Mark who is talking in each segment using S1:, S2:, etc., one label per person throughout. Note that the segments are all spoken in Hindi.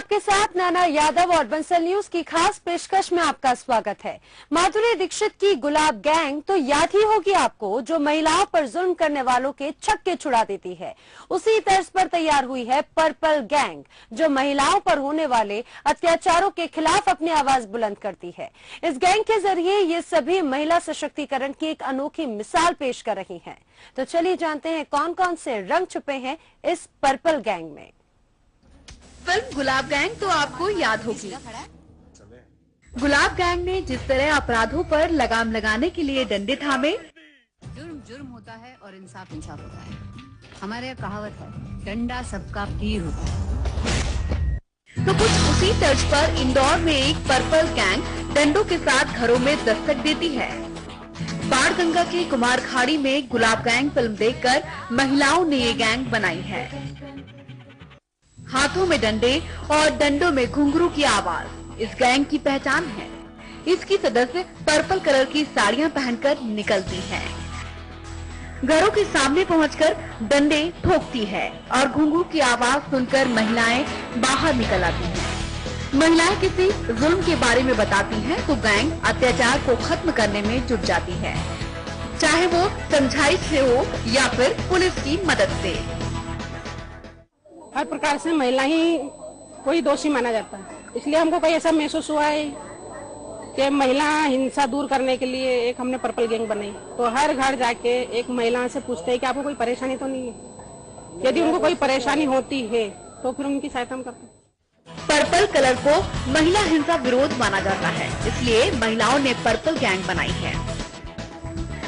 S1: आपके साथ नाना यादव और बंसल न्यूज की खास पेशकश में आपका स्वागत है। माधुरी दीक्षित की गुलाब गैंग तो याद ही होगी आपको, जो महिलाओं पर जुल्म करने वालों के छक्के छुड़ा देती है। उसी तर्ज पर तैयार हुई है पर्पल गैंग, जो महिलाओं पर होने वाले अत्याचारों के खिलाफ अपनी आवाज बुलंद करती है। इस गैंग के जरिए ये सभी महिला सशक्तिकरण की एक अनोखी मिसाल पेश कर रही हैं। तो चलिए जानते हैं कौन कौन से रंग छुपे हैं इस पर्पल गैंग में।
S2: फिल्म गुलाब गैंग तो आपको याद होगी। गुलाब गैंग ने जिस तरह अपराधों पर लगाम लगाने के लिए डंडे थामे।
S3: जुर्म जुर्म होता है और इंसाफ इंसाफ होता है। हमारे यहाँ कहावत है, डंडा सबका पीर होता है।
S2: तो कुछ उसी तर्ज पर इंदौर में एक पर्पल गैंग डंडों के साथ घरों में दस्तक देती है। बाणगंगा के कुमारखाड़ी में गुलाब गैंग फिल्म देखकर महिलाओं ने ये गैंग बनाई है। हाथों में डंडे और डंडों में घुंघरू की आवाज इस गैंग की पहचान है। इसकी सदस्य पर्पल कलर की साड़ियां पहनकर निकलती हैं। घरों के सामने पहुंचकर डंडे ठोकती है और घुंघरू की आवाज सुनकर महिलाएं बाहर निकल आती हैं। महिलाएं किसी जुल्म के बारे में बताती हैं तो गैंग अत्याचार को खत्म करने में जुट जाती है, चाहे वो समझाइश से हो या फिर पुलिस की मदद से।
S4: हर प्रकार से महिला ही कोई दोषी माना जाता है, इसलिए हमको कहीं ऐसा महसूस हुआ है कि महिला हिंसा दूर करने के लिए एक हमने पर्पल गैंग बनाई। तो हर घर जाके एक महिला से पूछते हैं कि आपको कोई परेशानी तो नहीं है। यदि उनको कोई परेशानी होती है तो फिर उनकी सहायता हम करते हैं।
S2: पर्पल कलर को महिला हिंसा विरोध माना जाता है, इसलिए महिलाओं ने पर्पल गैंग बनाई है।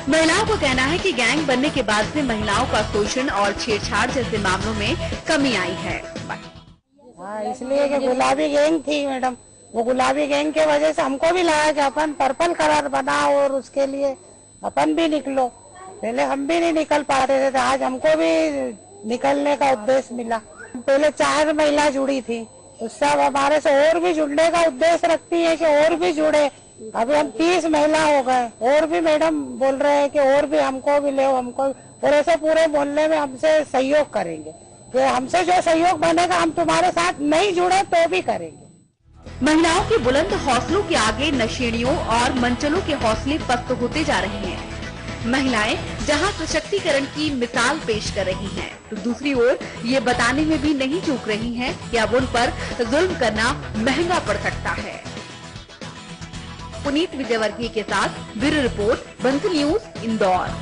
S2: महिलाओं को कहना है कि गैंग बनने के बाद से महिलाओं का शोषण और छेड़छाड़ जैसे मामलों में कमी आई है।
S5: इसलिए कि गुलाबी गैंग थी मैडम, वो गुलाबी गैंग के वजह से हमको भी लगा कि अपन पर्पल कलर बनाओ और उसके लिए अपन भी निकलो। पहले हम भी नहीं निकल पा रहे थे, आज हमको भी निकलने का उद्देश्य मिला। पहले 4 महिला जुड़ी थी, उससे अब हमारे से और भी जुड़ने का उद्देश्य रखती है कि और भी जुड़े। अभी हम 30 महिला हो गए, और भी मैडम बोल रहे हैं कि और भी हमको भी ले, हमको, और ऐसे पूरे मोहल्ले में हमसे सहयोग करेंगे। कि हमसे जो सहयोग बनेगा हम तुम्हारे साथ नहीं जुड़े तो भी करेंगे।
S2: महिलाओं के बुलंद हौसलों के आगे नशेड़ियों और मंचलों के हौसले पस्त होते जा रहे हैं। महिलाएं जहां सशक्तिकरण की मिसाल पेश कर रही हैं, तो दूसरी ओर ये बताने में भी नहीं चूक रही हैं कि अब उन पर जुल्म करना महंगा पड़ सकता है। पुनीत विजयवर्गीय के साथ bureau report, Bansal news, Indore.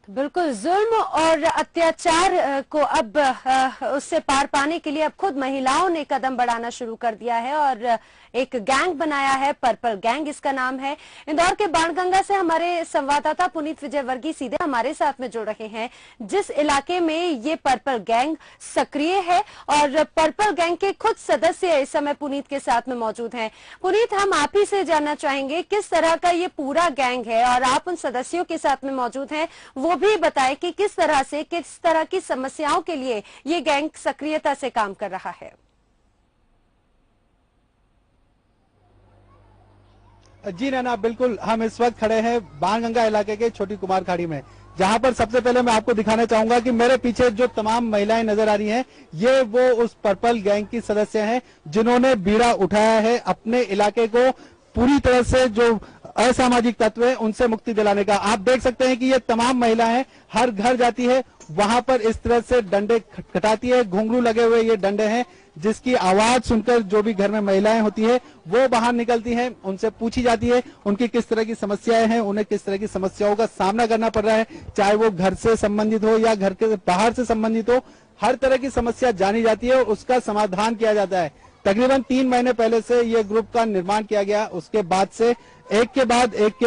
S1: बिल्कुल, जुल्म और अत्याचार को अब उससे पार पाने के लिए अब खुद महिलाओं ने कदम बढ़ाना शुरू कर दिया है और एक गैंग बनाया है, पर्पल गैंग इसका नाम है। इंदौर के बाणगंगा से हमारे संवाददाता पुनीत विजयवर्गीय सीधे हमारे साथ में जुड़ रहे हैं, जिस इलाके में ये पर्पल गैंग सक्रिय है और पर्पल गैंग के खुद सदस्य इस समय पुनीत के साथ में मौजूद हैं। पुनीत, हम आप ही से जानना चाहेंगे किस तरह का ये पूरा गैंग है और आप उन सदस्यों के साथ में मौजूद हैं, वो भी बताएं कि किस तरह की समस्याओं के लिए ये गैंग सक्रियता से काम कर रहा है।
S6: जी नैना, बिल्कुल, हम इस वक्त खड़े हैं बाणगंगा इलाके के छोटी कुमारखाड़ी में, जहां पर सबसे पहले मैं आपको दिखाना चाहूंगा कि मेरे पीछे जो तमाम महिलाएं नजर आ रही हैं, ये वो उस पर्पल गैंग की सदस्य हैं जिन्होंने बीड़ा उठाया है अपने इलाके को पूरी तरह से जो असामाजिक तत्व है उनसे मुक्ति दिलाने का। आप देख सकते हैं कि ये तमाम महिलाएं हर घर जाती है, वहां पर इस तरह से डंडे खटखटाती है। घुंघरू लगे हुए ये डंडे हैं, जिसकी आवाज सुनकर जो भी घर में महिलाएं होती है वो बाहर निकलती हैं। उनसे पूछी जाती है उनकी किस तरह की समस्याएं हैं, उन्हें किस तरह की समस्याओं का सामना करना पड़ रहा है, चाहे वो घर से संबंधित हो या घर के बाहर से संबंधित हो। हर तरह की समस्या जानी जाती है और उसका समाधान किया जाता है। तकरीबन 3 महीने पहले से ये ग्रुप का निर्माण किया गया, उसके बाद से एक के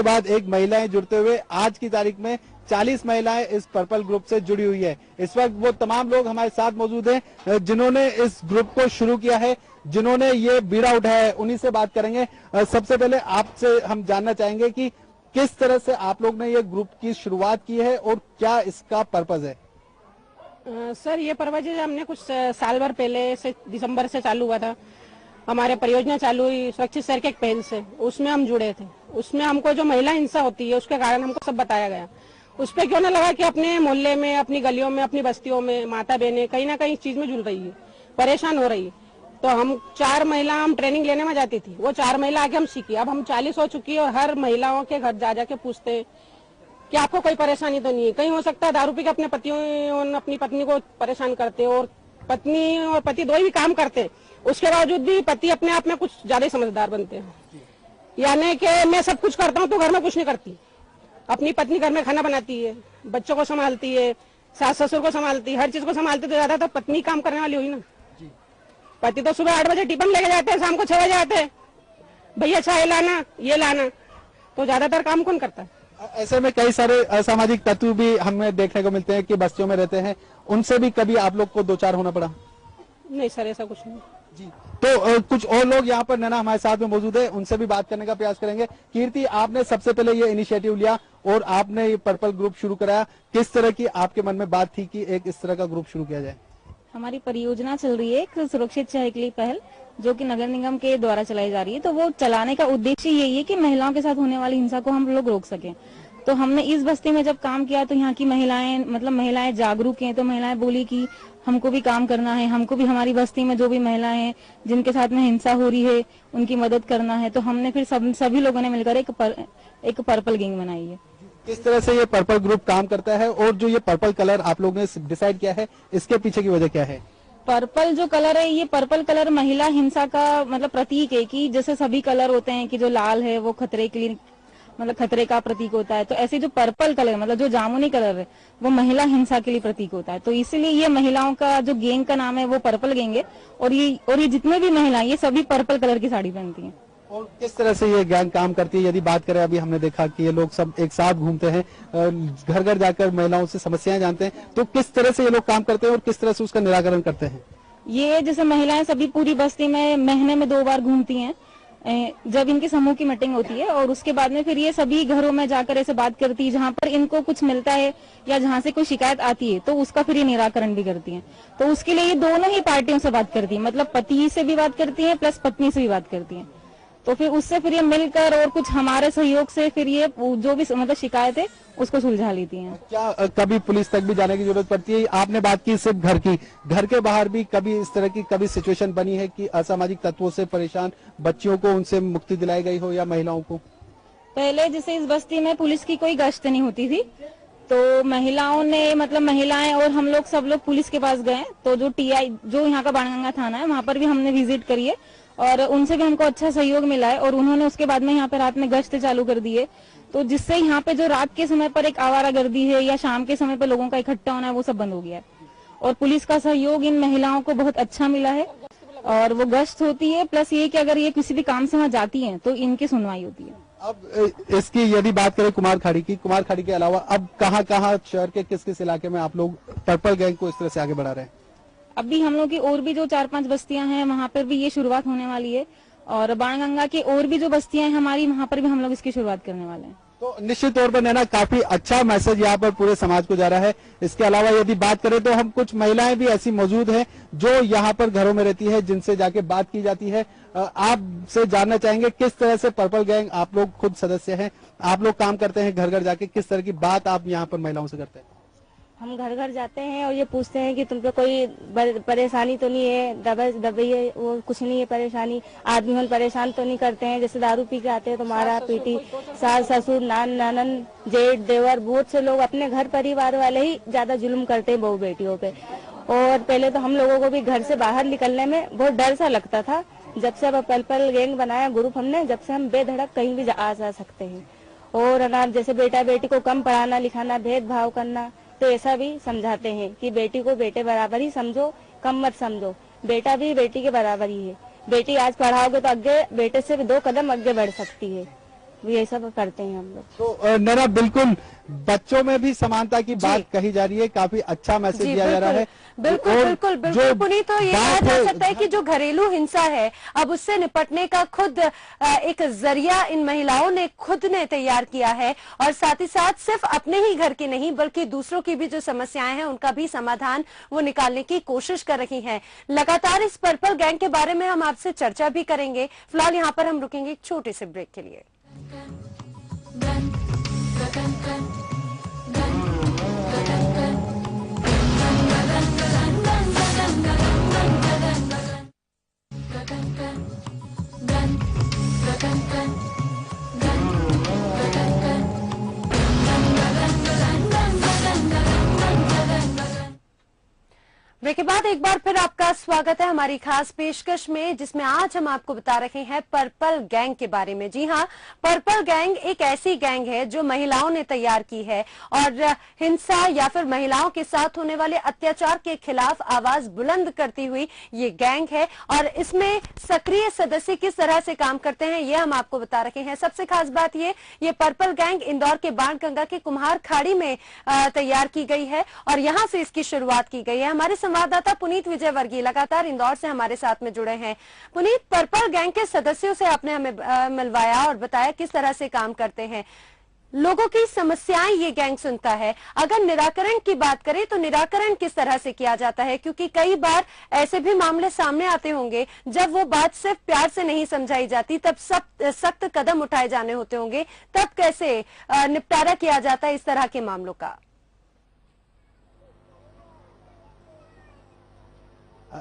S6: बाद एक महिलाएं जुड़ते हुए आज की तारीख में 40 महिलाएं इस पर्पल ग्रुप से जुड़ी हुई है। इस वक्त वो तमाम लोग हमारे साथ मौजूद हैं जिन्होंने इस ग्रुप को शुरू किया है, जिन्होंने ये बीड़ा उठाया है, उन्हीं से बात करेंगे। सबसे पहले आपसे हम जानना चाहेंगे कि किस तरह से आप लोग ने ये ग्रुप की शुरुआत की है और क्या इसका पर्पज है।
S4: सर, ये पर्पज हमने कुछ साल भर पहले से दिसंबर से चालू हुआ था। हमारे परियोजना चालू हुई सुरक्षित शहर के एक पहल से, उसमें हम जुड़े थे। उसमें हमको जो महिला हिंसा होती है उसके कारण हमको सब बताया गया। उस पर क्यों ना लगा कि अपने मोहल्ले में, अपनी गलियों में, अपनी बस्तियों में माता बहनें कहीं ना कहीं इस चीज में जुड़ रही है, परेशान हो रही है। तो हम 4 महिला हम ट्रेनिंग लेने में जाती थी, वो 4 महिला आके हम सीखी। अब हम 40 हो चुकी है और हर महिलाओं के घर जा जाके पूछते हैं कि आपको कोई परेशानी तो नहीं है। कहीं हो सकता है दारू पी के अपने अपनी पत्नी को परेशान करते, और पत्नी और पति दो ही काम करते, उसके बावजूद भी पति अपने आप में कुछ ज्यादा ही समझदार बनते हैं। यानी कि मैं सब कुछ करता हूँ तो घर में कुछ नहीं करती, अपनी पत्नी घर में खाना बनाती है, बच्चों को संभालती है, सास ससुर को संभालती है, हर चीज को संभालती, तो ज्यादा तो पत्नी काम करने वाली हुई ना। पति तो सुबह 8 बजे टिफिन लेके जाते हैं, शाम को 6 बजे आते हैं, भैया चाय लाना, ये लाना, तो ज्यादातर काम कौन करता है।
S6: ऐसे में कई सारे असामाजिक तत्व भी हमें देखने को मिलते हैं कि बस्तियों में रहते हैं, उनसे भी कभी आप लोग को 2-4 होना पड़ा?
S4: नहीं सर, ऐसा कुछ नहीं
S6: जी। तो कुछ और लोग यहाँ पर नैना हमारे साथ में मौजूद है, उनसे भी बात करने का प्रयास करेंगे। कीर्ति, आपने सबसे पहले ये इनिशिएटिव लिया और आपने ये पर्पल ग्रुप शुरू कराया, किस तरह की आपके मन में बात थी कि एक इस तरह का ग्रुप शुरू किया जाए?
S7: हमारी परियोजना चल रही है एक सुरक्षित शहर के लिए पहल, जो कि नगर निगम के द्वारा चलाई जा रही है। तो वो चलाने का उद्देश्य यही है कि महिलाओं के साथ होने वाली हिंसा को हम लोग रोक सकें। तो हमने इस बस्ती में जब काम किया तो यहाँ की महिलाएं जागरूक हैं, तो महिलाएं बोली कि हमको भी काम करना है, हमको भी हमारी बस्ती में जो भी महिलाएं हैं जिनके साथ में हिंसा हो रही है उनकी मदद करना है। तो हमने फिर सभी लोगों ने मिलकर एक पर्पल गैंग बनाई है।
S6: किस तरह से ये पर्पल ग्रुप काम करता है और जो ये पर्पल कलर आप लोगों ने डिसाइड किया है, इसके पीछे की वजह क्या है?
S7: पर्पल जो कलर है, ये पर्पल कलर महिला हिंसा का प्रतीक है कि जैसे सभी कलर होते हैं कि जो लाल है वो खतरे के लिए खतरे का प्रतीक होता है, तो ऐसे जो पर्पल कलर जो जामुनी कलर है वो महिला हिंसा के लिए प्रतीक होता है। तो इसीलिए ये महिलाओं का जो गैंग का नाम है वो पर्पल गैंग है, और ये जितने भी महिलाएं ये सभी पर्पल कलर की साड़ी पहनती हैं।
S6: और किस तरह से ये गैंग काम करती है? यदि बात करें, अभी हमने देखा कि ये लोग सब एक साथ घूमते हैं, घर घर जाकर महिलाओं से समस्याएं जानते हैं, तो किस तरह से ये लोग काम करते हैं और किस तरह से उसका निराकरण करते हैं?
S7: ये जैसे महिलाएं सभी पूरी बस्ती में महीने में 2 बार घूमती हैं, जब इनकी समूह की मीटिंग होती है, और उसके बाद में फिर ये सभी घरों में जाकर ऐसे बात करती है जहाँ पर इनको कुछ मिलता है या जहाँ से कोई शिकायत आती है तो उसका फिर ये निराकरण भी करती हैं। तो उसके लिए ये दोनों ही पार्टियों से बात करती है, मतलब पति से भी बात करती है प्लस पत्नी से भी बात करती है। तो फिर उससे फिर ये मिलकर और कुछ हमारे सहयोग से फिर ये जो भी शिकायत है उसको सुलझा लेती हैं।
S6: क्या कभी पुलिस तक भी जाने की जरूरत पड़ती है? आपने बात की सिर्फ घर की, घर के बाहर भी कभी इस तरह की कभी सिचुएशन बनी है कि असामाजिक तत्वों से परेशान बच्चियों को उनसे मुक्ति दिलाई गई हो या महिलाओं को?
S7: पहले जैसे इस बस्ती में पुलिस की कोई गश्त नहीं होती थी, तो महिलाओं ने महिलाएं और हम लोग सब लोग पुलिस के पास गए। तो जो टीआई जो यहाँ का बाणगंगा थाना है वहाँ पर भी हमने विजिट करी है और उनसे भी हमको अच्छा सहयोग मिला है, और उन्होंने उसके बाद में यहाँ पे रात में गश्त चालू कर दी है। तो जिससे यहाँ पे जो रात के समय पर एक आवारागर्दी है या शाम के समय पर लोगों का इकट्ठा होना है वो सब बंद हो गया है, और पुलिस का सहयोग इन महिलाओं को बहुत अच्छा मिला है। और वो गश्त होती है, प्लस ये कि अगर ये किसी भी काम से वहाँ जाती हैं तो इनकी सुनवाई होती है।
S6: अब इसकी यदि बात करें कुमारखाड़ी की, कुमारखाड़ी के अलावा अब कहाँ कहाँ शहर के किस किस इलाके में आप लोग पर्पल गैंग को इस तरह से आगे बढ़ा रहे हैं?
S7: अभी हम लोग की और भी जो 4-5 बस्तियां हैं वहाँ पर भी ये शुरुआत होने वाली है, और बाणगंगा की और भी जो बस्तियां हैं हमारी वहाँ पर भी हम लोग इसकी शुरुआत करने वाले हैं।
S6: तो निश्चित तौर पर नैना काफी अच्छा मैसेज यहाँ पर पूरे समाज को जा रहा है। इसके अलावा यदि बात करें तो हम कुछ महिलाएं भी ऐसी मौजूद हैं जो यहाँ पर घरों में रहती है, जिनसे जाके बात की जाती है। आपसे जानना चाहेंगे किस तरह से पर्पल गैंग, आप लोग खुद सदस्य हैं, आप लोग काम करते हैं घर घर जाके, किस तरह की बात आप यहाँ पर महिलाओं से करते हैं?
S8: हम घर घर जाते हैं और ये पूछते हैं कि तुम पे कोई परेशानी तो नहीं है, दवाई वो कुछ नहीं है परेशानी, आदमी हम परेशान तो नहीं करते हैं, जैसे दारू पी के आते हैं तो मारा पीटी, सास ससुर नानन जेठ देवर बहुत से लोग अपने घर परिवार वाले ही ज्यादा जुल्म करते हैं बहू बेटियों पे। और पहले तो हम लोगों को भी घर से बाहर निकलने में बहुत डर सा लगता था, जब से अब पर्पल गैंग बनाया ग्रुप हमने, जब से हम बेधड़क कहीं भी आ जा सकते हैं। और अनार जैसे बेटा बेटी को कम पढ़ाना लिखाना, भेदभाव करना, तो ऐसा भी समझाते हैं कि बेटी को बेटे बराबर ही समझो, कम मत समझो, बेटा भी बेटी के बराबर ही है, बेटी आज पढ़ाओगे तो आगे बेटे से भी 2 कदम आगे बढ़ सकती है। ये सब करते हैं हम लोग।
S6: तो नैना, बिल्कुल बच्चों में भी समानता की बात कही जा रही है, काफी अच्छा मैसेज दिया जा रहा है।
S1: बिल्कुल बिल्कुल बिल्कुल पुनीत, तो ये कहा जा सकता है कि जो घरेलू हिंसा है अब उससे निपटने का खुद एक जरिया इन महिलाओं ने खुद ने तैयार किया है, और साथ ही साथ सिर्फ अपने ही घर की नहीं बल्कि दूसरों की भी जो समस्याएं हैं उनका भी समाधान वो निकालने की कोशिश कर रही हैं। लगातार इस पर्पल गैंग के बारे में हम आपसे चर्चा भी करेंगे। फिलहाल यहाँ पर हम रुकेंगे एक छोटे से ब्रेक के लिए। ब्रेक के बाद एक बार फिर आपका स्वागत है हमारी खास पेशकश में, जिसमें आज हम आपको बता रहे हैं पर्पल गैंग के बारे में। जी हां, पर्पल गैंग एक ऐसी गैंग है जो महिलाओं ने तैयार की है और हिंसा या फिर महिलाओं के साथ होने वाले अत्याचार के खिलाफ आवाज बुलंद करती हुई ये गैंग है और इसमें सक्रिय सदस्य किस तरह से काम करते हैं ये हम आपको बता रहे हैं। सबसे खास बात ये पर्पल गैंग इंदौर के बाणगंगा के कुम्हार खाड़ी में तैयार की गई है और यहां से इसकी शुरुआत की गई है। हमारे संवाददाता पुनीत विजयवर्गीय लगातार इंदौर से हमारे साथ में जुड़े हैं। पुनीत, पर्पल गैंग के सदस्यों से आपने हमें मिलवाया और बताया किस तरह से काम करते हैं। लोगों की समस्याएं ये गैंग सुनता है, अगर निराकरण की बात करें तो निराकरण किस तरह से किया जाता है? क्योंकि कई बार ऐसे भी मामले सामने आते होंगे जब वो बात सिर्फ प्यार से नहीं समझाई जाती, तब सख्त कदम उठाए जाने होते होंगे, तब कैसे निपटारा किया जाता है इस तरह के मामलों का?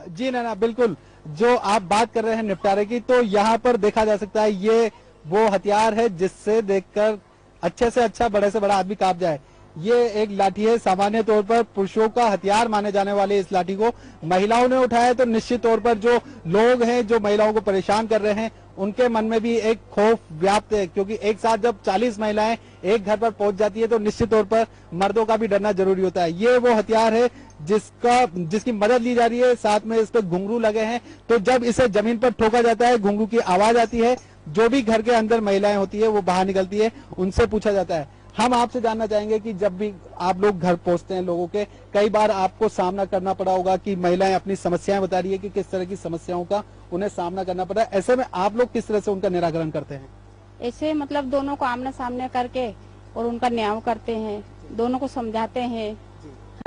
S6: जी ना बिल्कुल, जो आप बात कर रहे हैं निपटारे की, तो यहाँ पर देखा जा सकता है ये वो हथियार है जिससे देखकर अच्छे से अच्छा बड़े से बड़ा आदमी कांप जाए। ये एक लाठी है, सामान्य तौर पर पुरुषों का हथियार माने जाने वाले इस लाठी को महिलाओं ने उठाया, तो निश्चित तौर पर जो लोग हैं जो महिलाओं को परेशान कर रहे हैं उनके मन में भी एक खौफ व्याप्त है, क्योंकि एक साथ जब 40 महिलाएं एक घर पर पहुंच जाती है तो निश्चित तौर पर मर्दों का भी डरना जरूरी होता है। ये वो हथियार है जिसकी मदद ली जा रही है, साथ में इस पर घुंघरू लगे हैं, तो जब इसे जमीन पर ठोका जाता है घुंघरू की आवाज आती है, जो भी घर के अंदर महिलाएं होती है वो बाहर निकलती है, उनसे पूछा जाता है। हम आपसे जानना चाहेंगे कि जब भी आप लोग घर पहुंचते हैं लोगों के, कई बार आपको सामना करना पड़ा होगा कि महिलाएं अपनी समस्याएं बता रही है कि किस तरह की समस्याओं का उन्हें सामना करना पड़ा है, ऐसे में आप लोग किस तरह से उनका निराकरण करते हैं?
S9: ऐसे मतलब दोनों को आमने सामने करके और उनका न्याय करते हैं, दोनों को समझाते हैं।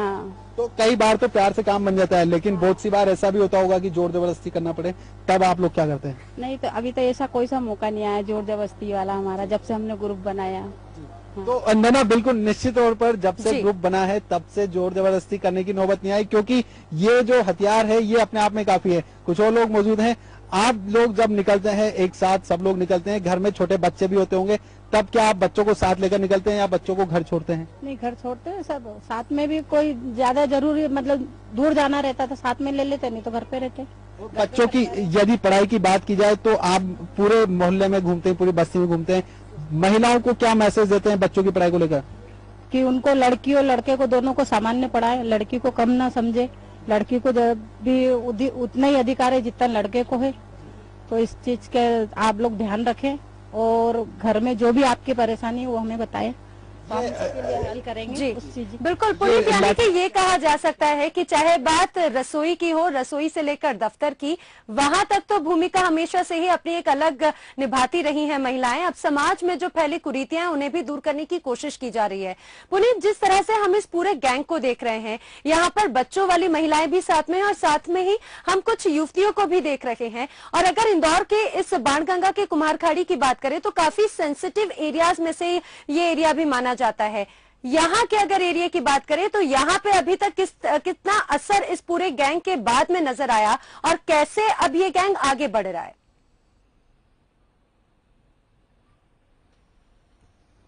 S9: हाँ,
S6: तो कई बार तो प्यार से काम बन जाता है, लेकिन बहुत सी बार ऐसा भी होता होगा कि जोर जबरदस्ती करना पड़े, तब आप लोग क्या करते हैं?
S9: नहीं तो अभी तो ऐसा कोई सा मौका नहीं आया जोर जबरदस्ती वाला हमारा, जब से हमने ग्रुप बनाया। हाँ।
S6: तो अंजना बिल्कुल निश्चित तौर पर जब से ग्रुप बना है तब से जोर जबरदस्ती करने की नौबत नहीं आई, क्योंकि ये जो हथियार है ये अपने आप में काफी है। कुछ और लोग मौजूद हैं, आप लोग जब निकलते हैं एक साथ, सब लोग निकलते हैं, घर में छोटे बच्चे भी होते होंगे, तब क्या आप बच्चों को साथ लेकर निकलते हैं या बच्चों को घर छोड़ते हैं?
S9: नहीं, घर छोड़ते हैं सब साथ में भी, कोई ज्यादा जरूरी मतलब दूर जाना रहता तो साथ में ले लेते, नहीं तो घर पे रहते।
S6: बच्चों की यदि पढ़ाई की बात की जाए तो आप पूरे मोहल्ले में घूमते हैं, पूरी बस्ती में घूमते हैं, महिलाओं को क्या मैसेज देते हैं बच्चों की पढ़ाई को लेकर?
S9: कि उनको लड़की और लड़के को दोनों को सामान्य पढ़ाए, लड़की को कम ना समझे, लड़की को भी उतना ही अधिकार है जितना लड़के को है। तो इस चीज के आप लोग ध्यान रखें और घर में जो भी आपकी परेशानी है वो हमें बताएं, तो हम उसके लिए हल करेंगे।
S1: जी
S9: उस चीज
S1: बिल्कुल पुनीत, यानी कि ये कहा जा सकता है कि चाहे बात रसोई की हो, रसोई से लेकर दफ्तर की, वहां तक तो भूमिका हमेशा से ही अपनी एक अलग निभाती रही हैं महिलाएं। अब समाज में जो फैली कुरीतियां उन्हें भी दूर करने की कोशिश की जा रही है। पुनीत, जिस तरह से हम इस पूरे गैंग को देख रहे हैं, यहाँ पर बच्चों वाली महिलाएं भी साथ में, और साथ में ही हम कुछ युवतियों को भी देख रहे हैं। और अगर इंदौर के इस बाणगंगा के कुम्हारखाड़ी की बात करें तो काफी सेंसिटिव एरियाज में से ये एरिया भी माना जाता है। यहाँ के अगर एरिया की बात करें तो यहाँ पे अभी तक कितना असर इस पूरे गैंग के बाद में नजर आया और कैसे अब ये गैंग आगे बढ़ रहा है?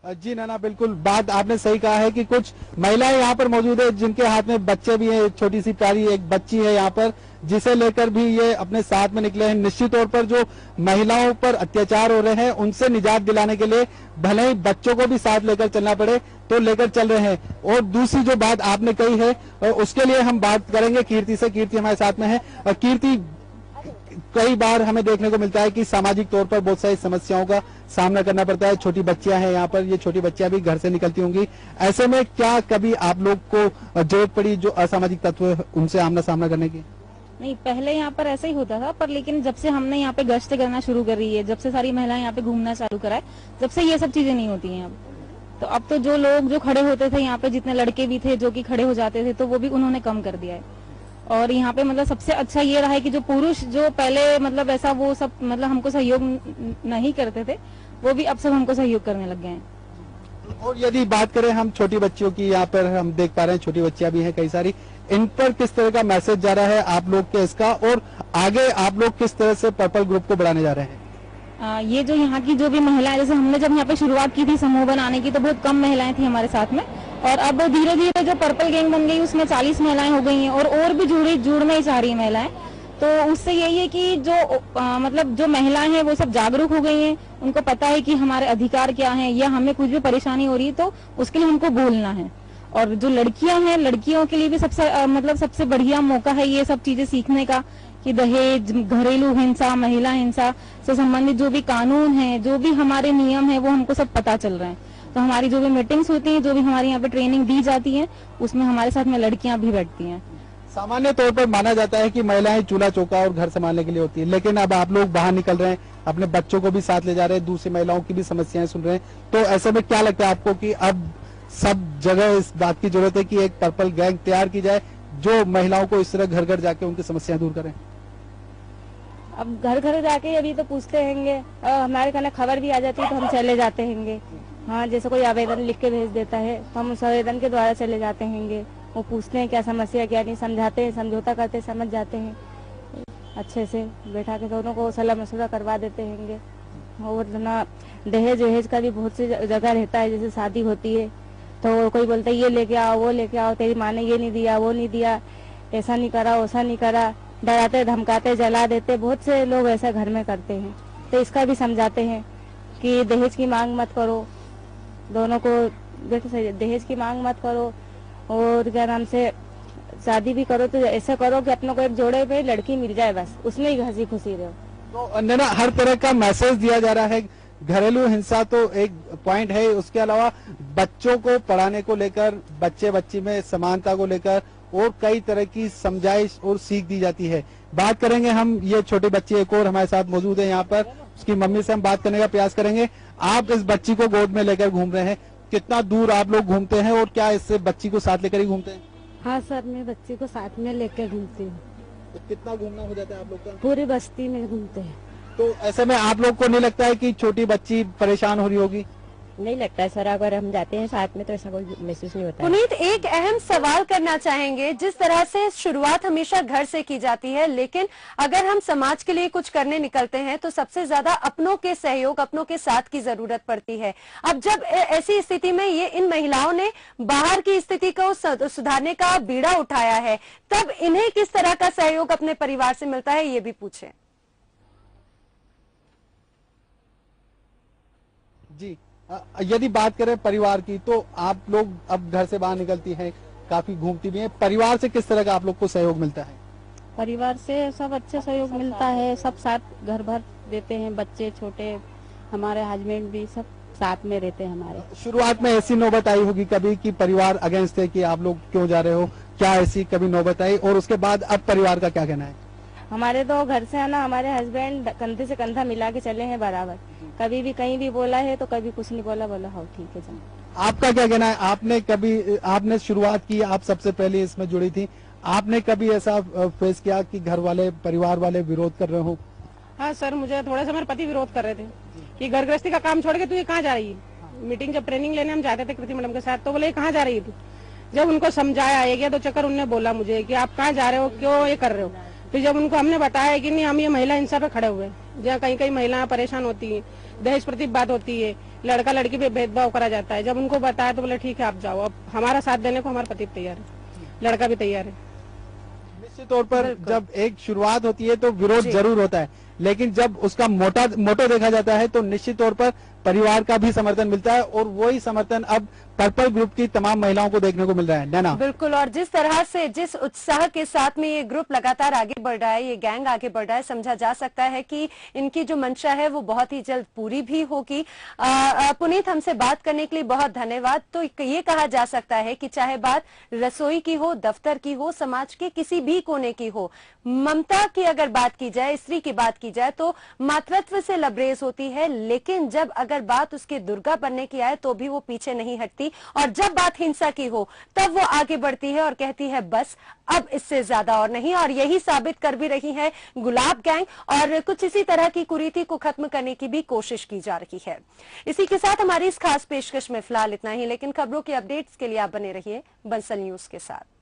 S6: जी नाना, बिल्कुल बात आपने सही कहा है कि कुछ महिलाएं यहाँ पर मौजूद है जिनके हाथ में बच्चे भी हैं, छोटी सी प्यारी एक बच्ची है यहाँ पर, जिसे लेकर भी ये अपने साथ में निकले हैं। निश्चित तौर पर जो महिलाओं पर अत्याचार हो रहे हैं उनसे निजात दिलाने के लिए भले ही बच्चों को भी साथ लेकर चलना पड़े तो लेकर चल रहे हैं। और दूसरी जो बात आपने कही है उसके लिए हम बात करेंगे कीर्ति से। कीर्ति हमारे साथ में है। और कीर्ति, कई बार हमें देखने को मिलता है कि सामाजिक तौर पर बहुत सारी समस्याओं का सामना करना पड़ता है। छोटी बच्चियां हैं यहाँ पर, ये छोटी बच्चियां भी घर से निकलती होंगी, ऐसे में क्या कभी आप लोग को जरूरत पड़ी जो असामाजिक तत्व है उनसे आमना सामना करने की?
S7: नहीं, पहले यहाँ पर ऐसा ही होता था, पर लेकिन जब से हमने यहाँ पे गश्त करना शुरू करी है, जब से सारी महिलाएं यहाँ पे घूमना चालू करा है, जब से ये सब चीजें नहीं होती हैं अब। तो अब तो जो लोग जो खड़े होते थे यहाँ पे, जितने लड़के भी थे जो कि खड़े हो जाते थे, तो वो भी उन्होंने कम कर दिया है। और यहाँ पे मतलब सबसे अच्छा ये रहा है कि जो पुरुष जो पहले मतलब ऐसा वो सब मतलब हमको सहयोग नहीं करते थे, वो भी अब सब हमको सहयोग करने लग गए हैं।
S6: और यदि बात करें हम छोटी बच्चियों की, यहाँ पर हम देख पा रहे हैं छोटी बच्चियां भी हैं कई सारी, इन पर किस तरह का मैसेज जा रहा है आप लोग के इसका, और आगे आप लोग किस तरह से पर्पल ग्रुप को बढ़ाने जा रहे हैं?
S7: ये जो यहाँ की जो भी महिलाएं, जैसे हमने जब यहाँ पे शुरुआत की थी समूह बनाने की, तो बहुत कम महिलाएं थी हमारे साथ में, और अब धीरे धीरे जो पर्पल गैंग बन गई उसमें 40 महिलाएं हो गई हैं, और भी जुड़ना ही चाह रही है महिलाएं। तो उससे यही है कि जो मतलब जो महिलाएं हैं वो सब जागरूक हो गई हैं, उनको पता है कि हमारे अधिकार क्या हैं, या हमें कुछ भी परेशानी हो रही है तो उसके लिए हमको बोलना है। और जो लड़कियां हैं, लड़कियों के लिए भी सबसे बढ़िया मौका है ये सब चीजें सीखने का, कि दहेज, घरेलू हिंसा, महिला हिंसा से संबंधित जो भी कानून है, जो भी हमारे नियम है, वो हमको सब पता चल रहे हैं। तो हमारी जो भी मीटिंग्स होती हैं, जो भी हमारे यहाँ पे ट्रेनिंग दी जाती है, उसमें हमारे साथ में लड़कियां भी बैठती हैं।
S6: सामान्य तौर पर माना जाता है कि महिलाएं चूल्हा चौका और घर संभालने के लिए होती है, लेकिन अब आप लोग बाहर निकल रहे हैं, अपने बच्चों को भी साथ ले जा रहे हैं, दूसरी महिलाओं की भी समस्याएं सुन रहे हैं, तो ऐसे में क्या लगता है आपको कि अब सब जगह इस बात की जरूरत है कि एक पर्पल गैंग तैयार की जाए जो महिलाओं को इस तरह घर घर जाके उनकी समस्याएं दूर करें?
S8: अब घर घर जाके अभी तो पूछते हैंगे, हमारे खाना खबर भी आ जाती है तो हम चले जाते हैंगे। हाँ, जैसे कोई आवेदन लिख के भेज देता है तो हम उस आवेदन के द्वारा चले जाते हैंगे। वो पूछते हैं क्या समस्या क्या नहीं, समझाते हैं, समझौता करते, समझ जाते हैं, अच्छे से बैठा के दोनों को सलाह मशवरा करवा देते हैंगे। और ना दहेज वहेज का भी बहुत सी जगह रहता है, जैसे शादी होती है तो कोई बोलता है ये लेके आओ, वो लेके आओ, तेरी माँ ने ये नहीं दिया, वो नहीं दिया, ऐसा नहीं करा, वैसा नहीं करा, डराते धमकाते जला देते, बहुत से लोग ऐसा घर में करते हैं। तो इसका भी समझाते हैं कि दहेज की मांग मत करो, दोनों को बेटे दहेज की मांग मत करो, और क्या नाम से शादी भी करो तो ऐसा करो कि अपनों को एक जोड़े पे लड़की मिल जाए, बस उसमें ही हंसी खुशी रहो।
S6: तो नैना, हर तरह का मैसेज दिया जा रहा है। घरेलू हिंसा तो एक पॉइंट है, उसके अलावा बच्चों को पढ़ाने को लेकर, बच्चे बच्ची में समानता को लेकर और कई तरह की समझाइश और सीख दी जाती है। बात करेंगे हम, ये छोटी बच्ची एक और हमारे साथ मौजूद है यहाँ पर, उसकी मम्मी से हम बात करने का प्रयास करेंगे। आप इस बच्ची को गोद में लेकर घूम रहे हैं, कितना दूर आप लोग घूमते हैं और क्या इससे बच्ची को साथ लेकर ही घूमते हैं?
S8: हाँ सर, मैं बच्ची को साथ में लेकर घूमती हूँ।
S6: तो कितना घूमना हो जाता है आप लोग का?
S8: पूरी बस्ती में घूमते हैं।
S6: तो ऐसे में आप लोग को नहीं लगता है कि छोटी बच्ची परेशान हो रही होगी?
S8: नहीं लगता है सर, अगर हम जाते हैं साथ में तो ऐसा कोई महसूस नहीं होता।
S1: पुनीत, एक अहम सवाल करना चाहेंगे। जिस तरह से शुरुआत हमेशा घर से की जाती है, लेकिन अगर हम समाज के लिए कुछ करने निकलते हैं तो सबसे ज्यादा अपनों के सहयोग, अपनों के साथ की जरूरत पड़ती है। अब जब ऐसी स्थिति में ये इन महिलाओं ने बाहर की स्थिति को सुधारने का बीड़ा उठाया है, तब इन्हें किस तरह का सहयोग अपने परिवार से मिलता है, ये भी पूछे।
S6: जी, यदि बात करें परिवार की, तो आप लोग अब घर से बाहर निकलती हैं, काफी घूमती भी हैं, परिवार से किस तरह का आप लोग को सहयोग मिलता है?
S9: परिवार से सब अच्छे सहयोग मिलता है, सब साथ घर भर देते हैं, बच्चे छोटे, हमारे हस्बैंड भी सब साथ में रहते हैं हमारे।
S6: शुरुआत में ऐसी नौबत आई होगी कभी कि परिवार अगेंस्ट है कि आप लोग क्यों जा रहे हो, क्या ऐसी कभी नौबत आई, और उसके बाद अब परिवार का क्या कहना है?
S8: हमारे तो घर से है ना, हमारे हस्बैंड कंधे से कंधा मिला के चले हैं बराबर। कभी भी कहीं भी बोला है तो कभी कुछ नहीं बोला, बोला हाँ ठीक है चलो।
S6: आपका क्या कहना है? आपने शुरुआत की, आप सबसे पहले इसमें जुड़ी थी, आपने कभी ऐसा फेस किया कि घर वाले, परिवार वाले विरोध कर रहे हो?
S4: हाँ सर, मुझे थोड़ा सा मेरे पति विरोध कर रहे थे कि घर गृहस्थी का काम छोड़ के तू ये कहाँ जा रही है। मीटिंग जब ट्रेनिंग लेने हम जाते थे कृति मैडम के साथ, तो बोले कहाँ जा रही है तू। जब उनको समझाया एक या दो चक्कर, उन्होंने बोला मुझे कि आप कहाँ जा रहे हो, क्यों ये कर रहे हो। फिर जब उनको हमने बताया कि नहीं, हम ये महिला हिंसा पे खड़े हुए हैं, जहाँ कहीं कहीं महिलाएं परेशान होती हैं, दहेज प्रति बात होती है, लड़का लड़की पे भेदभाव करा जाता है, जब उनको बताया तो बोले ठीक है आप जाओ। अब हमारा साथ देने को हमारे पति तैयार है, लड़का भी तैयार है।
S6: निश्चित तौर पर जब एक शुरुआत होती है तो विरोध जरूर होता है, लेकिन जब उसका मोटो देखा जाता है तो निश्चित तौर पर परिवार का भी समर्थन मिलता है, और वही समर्थन अब पर्पल ग्रुप की तमाम महिलाओं को देखने को मिल रहा है। नैना,
S1: बिल्कुल, और जिस तरह से, जिस उत्साह के साथ में ये ग्रुप लगातार आगे बढ़ रहा है, ये गैंग आगे बढ़ रहा है, समझा जा सकता है कि इनकी जो मंशा है वो बहुत ही जल्द पूरी भी होगी। पुनीत, हमसे बात करने के लिए बहुत धन्यवाद। तो ये कहा जा सकता है कि चाहे बात रसोई की हो, दफ्तर की हो, समाज के किसी भी कोने की हो, ममता की अगर बात की जाए, स्त्री की बात की जाए, तो मातृत्व से लबरेज होती है, लेकिन जब अगर बात उसके दुर्गा बनने की आए तो भी वो पीछे नहीं हटती, और जब बात हिंसा की हो तब वो आगे बढ़ती है और कहती है बस अब इससे ज्यादा और नहीं। और यही साबित कर भी रही है गुलाब गैंग, और कुछ इसी तरह की कुरीति को खत्म करने की भी कोशिश की जा रही है। इसी के साथ हमारी इस खास पेशकश में फिलहाल इतना ही, लेकिन खबरों के अपडेट्स के लिए आप बने रहिए बंसल न्यूज के साथ।